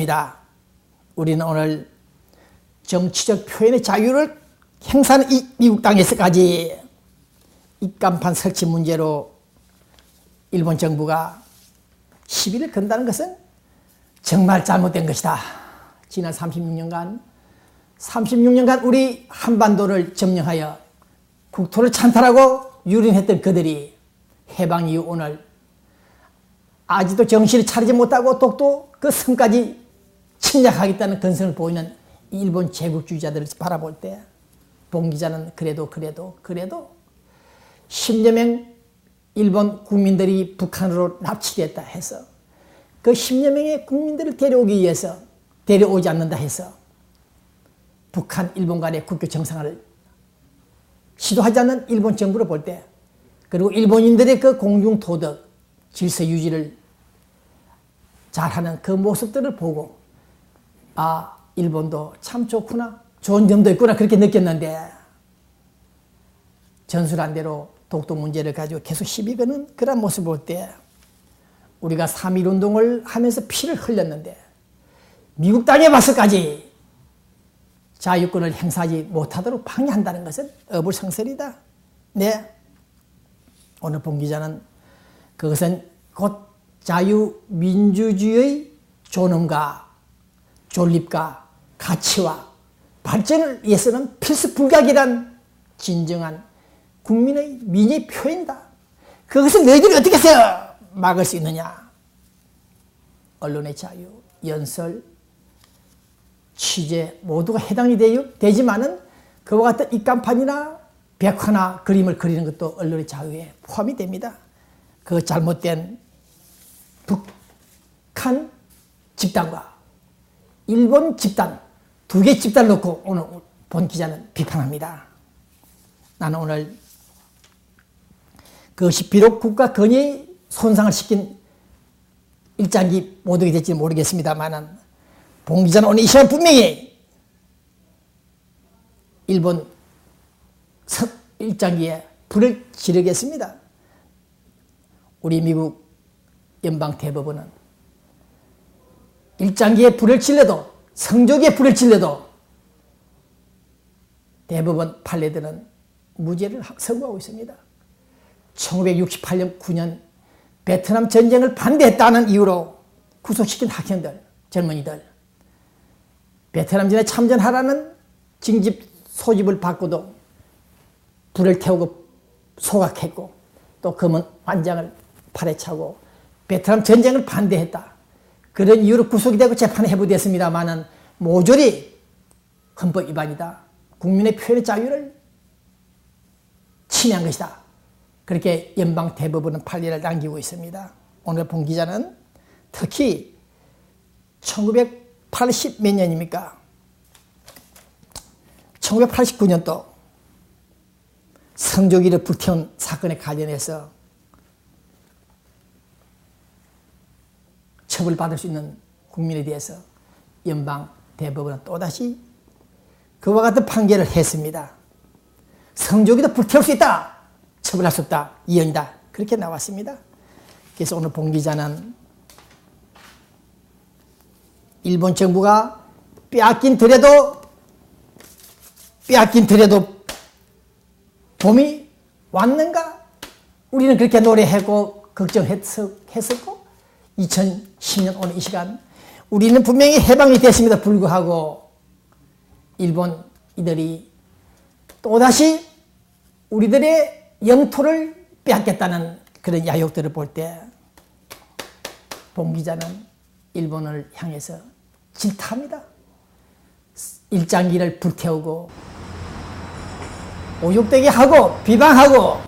입니다. 우리는 오늘 정치적 표현의 자유를 행사하는 이 미국 땅에서까지 입간판 설치 문제로 일본 정부가 시비를 건다는 것은 정말 잘못된 것이다. 지난 36년간 우리 한반도를 점령하여 국토를 찬탈하고 유린했던 그들이 해방 이후 오늘 아직도 정신을 차리지 못하고 독도 그 성까지 침략하겠다는 근성을 보이는 일본 제국주의자들을 바라볼 때 본 기자는 그래도 10여 명 일본 국민들이 북한으로 납치됐다 해서 그 10여 명의 국민들을 데려오지 않는다 해서 북한 일본 간의 국교 정상화를 시도하지 않는 일본 정부를 볼 때, 그리고 일본인들의 그 공중 도덕 질서 유지를 잘하는 그 모습들을 보고 아, 일본도 참 좋구나, 좋은 점도 있구나, 그렇게 느꼈는데 전술한 대로 독도 문제를 가지고 계속 시비 거는 그런 모습을 볼 때 우리가 3.1 운동을 하면서 피를 흘렸는데 미국 땅에 와서까지 자유권을 행사하지 못하도록 방해한다는 것은 어불성설이다. 네, 오늘 본 기자는 그것은 곧 자유민주주의의 존엄과 존립과 가치와 발전을 위해서는 필수 불가결한 진정한 국민의 민의 표현이다. 그것을 너희들이 어떻게 해서 막을 수 있느냐. 언론의 자유, 연설, 취재 모두가 해당이 되지만은 그와 같은 입간판이나 벽화나 그림을 그리는 것도 언론의 자유에 포함이 됩니다. 그 잘못된 북한 집단과 일본 집단, 두 개 집단 놓고 오늘 본 기자는 비판합니다. 나는 오늘 그것이 비록 국가 건의에 손상을 시킨 일장기 모독이 될지 모르겠습니다만 본 기자는 오늘 이 시간 분명히 일본 일장기에 불을 지르겠습니다. 우리 미국 연방대법원은 일장기에 불을 질러도, 성조기에 불을 질러도 대법원 판례들은 무죄를 선고하고 있습니다. 1968년 9년 베트남 전쟁을 반대했다는 이유로 구속시킨 학생들, 젊은이들, 베트남전에 참전하라는 징집 소집을 받고도 불을 태우고 소각했고 또 검은 환장을 팔에 차고 베트남 전쟁을 반대했다. 그런 이유로 구속이 되고 재판에 회부됐습니다만은 모조리 헌법 위반이다. 국민의 표현의 자유를 침해한 것이다. 그렇게 연방대법원은 판례를 남기고 있습니다. 오늘 본 기자는 특히 1980 몇 년입니까? 1989년도 성조기를 불태운 사건에 관련해서 처벌받을 수 있는 국민에 대해서 연방대법원은 또다시 그와 같은 판결을 했습니다. 성조기도 불태울 수 있다. 처벌할 수 없다. 이연이다. 그렇게 나왔습니다. 그래서 오늘 본 기자는 일본 정부가 빼앗긴 더라도 봄이 왔는가? 우리는 그렇게 노래하고 걱정했었고 2010년 오늘 이 시간 우리는 분명히 해방이 됐습니다. 불구하고 일본 이들이 또다시 우리들의 영토를 빼앗겠다는 그런 야욕들을 볼 때 본 기자는 일본을 향해서 질타합니다. 일장기를 불태우고 오죽되게 하고 비방하고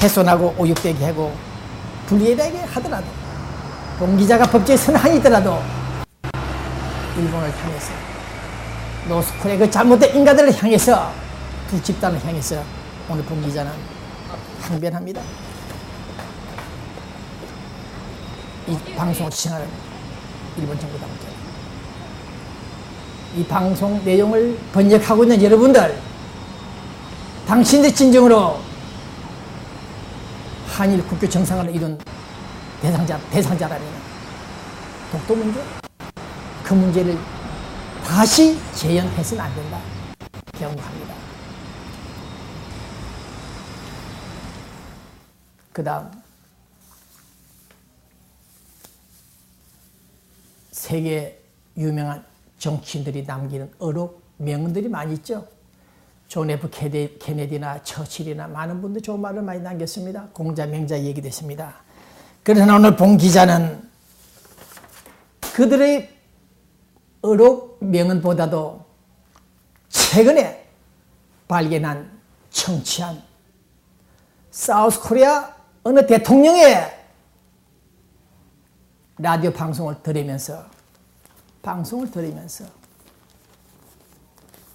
훼손하고 오죽되게 하고 불리하게 하더라도 본 기자가 법조에 선한이 있더라도 일본을 향해서 노스코리아의 그 잘못된 인간들을 향해서 두 집단을 향해서 오늘 본 기자는 항변합니다. 이 방송을 시청하는 일본 정부당국자, 이 방송 내용을 번역하고 있는 여러분들, 당신들 진정으로 한일 국교 정상화를 이룬 대상자라면 독도 문제, 그 문제를 다시 재현해서는 안 된다. 경고합니다. 그 다음 세계 유명한 정치인들이 남기는 어록 명언들이 많이 있죠. 존 F 케네디나 처칠이나 많은 분들 좋은 말을 많이 남겼습니다. 공자 명자 얘기됐습니다. 그러나 오늘 본 기자는 그들의 어록 명언보다도 최근에 발견한 청취한 사우스 코리아 어느 대통령의 라디오 방송을 들으면서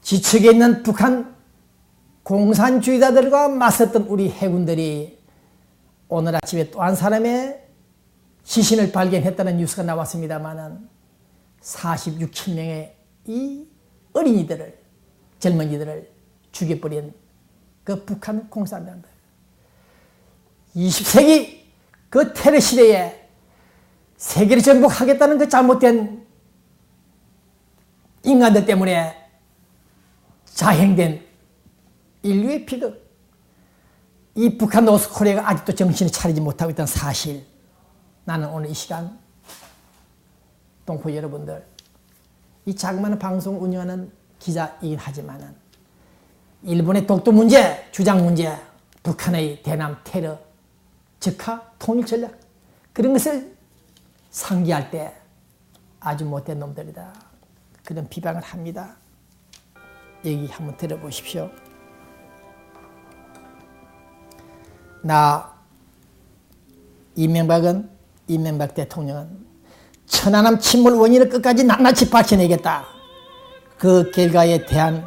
지척에 있는 북한 공산주의자들과 맞섰던 우리 해군들이 오늘 아침에 또 한 사람의 시신을 발견했다는 뉴스가 나왔습니다마는 46, 7명의 이 어린이들을, 젊은이들을 죽여버린 그 북한 공산당들. 20세기 그 테러 시대에 세계를 정복하겠다는 그 잘못된 인간들 때문에 자행된 인류의 비극. 이 북한 노스코리아가 아직도 정신을 차리지 못하고 있다는 사실. 나는 오늘 이 시간 동포 여러분들, 이 자그마한 방송을 운영하는 기자이긴 하지만은 일본의 독도 문제, 주장 문제, 북한의 대남 테러, 적화 통일 전략, 그런 것을 상기할 때 아주 못된 놈들이다. 그런 비방을 합니다. 얘기 한번 들어보십시오. 이명박 대통령은 천안함 침몰 원인을 끝까지 낱낱이 밝혀내겠다. 그 결과에 대한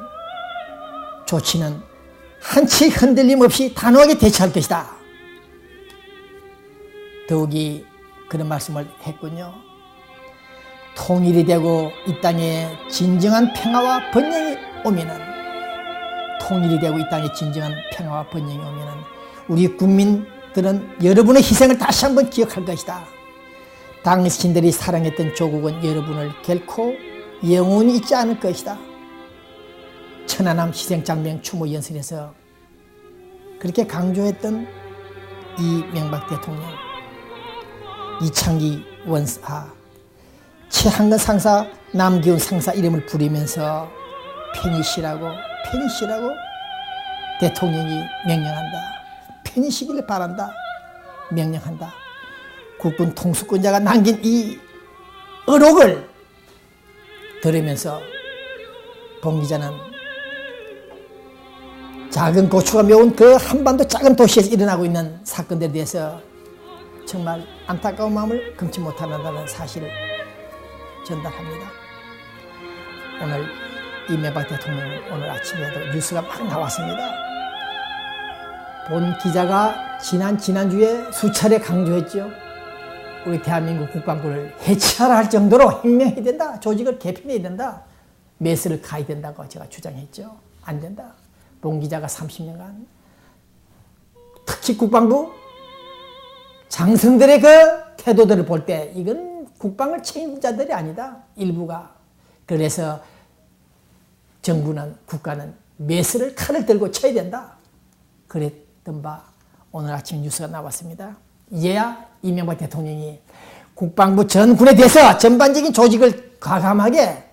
조치는 한치 흔들림 없이 단호하게 대처할 것이다. 더욱이 그런 말씀을 했군요. 통일이 되고 이 땅에 진정한 평화와 번영이 오면은, 우리 국민들은 여러분의 희생을 다시 한번 기억할 것이다. 당신들이 사랑했던 조국은 여러분을 결코 영원히 잊지 않을 것이다. 천안함 희생장면 추모 연설에서 그렇게 강조했던 이명박 대통령, 이창기 원사, 최한근 상사, 남기훈 상사 이름을 부리면서 편히쉬라고 대통령이 명령한다. 편히 쉬기를 바란다. 명령한다. 국군 통수권자가 남긴 이 어록을 들으면서 본 기자는 작은 고추가 매운 그 한반도 작은 도시에서 일어나고 있는 사건들에 대해서 정말 안타까운 마음을 금치 못한다는 사실을 전달합니다. 오늘 이명박 대통령은 오늘 아침에도 뉴스가 막 나왔습니다. 본 기자가 지난주에 수차례 강조했죠. 우리 대한민국 국방부를 해체하라 할 정도로 혁명해야 된다. 조직을 개편해야 된다. 매스를 가야 된다고 제가 주장했죠. 안 된다. 본 기자가 30년간 특히 국방부 장성들의 그 태도들을 볼 때 이건 국방을 책임진 자들이 아니다. 일부가. 그래서 정부는, 국가는 매스를 칼을 들고 쳐야 된다. 그랬던 바 오늘 아침 뉴스가 나왔습니다. 이제야 이명박 대통령이 국방부 전군에 대해서 전반적인 조직을 과감하게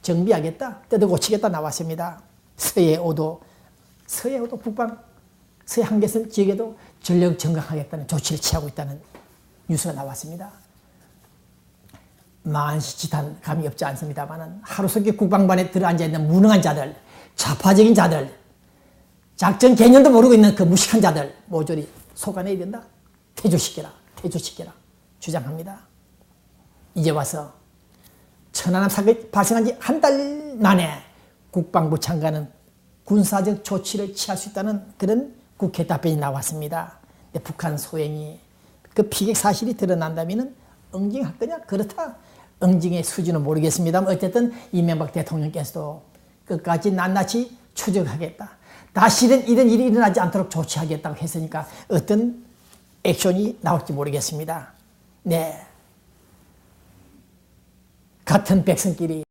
정비하겠다, 뜯어 고치겠다 나왔습니다. 서해오도 북방, 서해 한계선 지역에도 전력 정강하겠다는 조치를 취하고 있다는 뉴스가 나왔습니다. 만시지탄 감이 없지 않습니다만 하루속히 국방반에 들어앉아 있는 무능한 자들, 좌파적인 자들, 작전 개념도 모르고 있는 그 무식한 자들 모조리 속아내야 된다. 퇴조시켜라 주장합니다. 이제 와서 천안함 사건이 발생한 지 한 달 만에 국방부 장관은 군사적 조치를 취할 수 있다는 그런 국회 답변이 나왔습니다. 근데 북한 소행이 그 피격 사실이 드러난다면 응징할 거냐? 그렇다. 응징의 수준은 모르겠습니다만 어쨌든 이명박 대통령께서도 끝까지 낱낱이 추적하겠다. 다시는 이런 일이 일어나지 않도록 조치하겠다고 했으니까 어떤 액션이 나올지 모르겠습니다. 네. 같은 백성끼리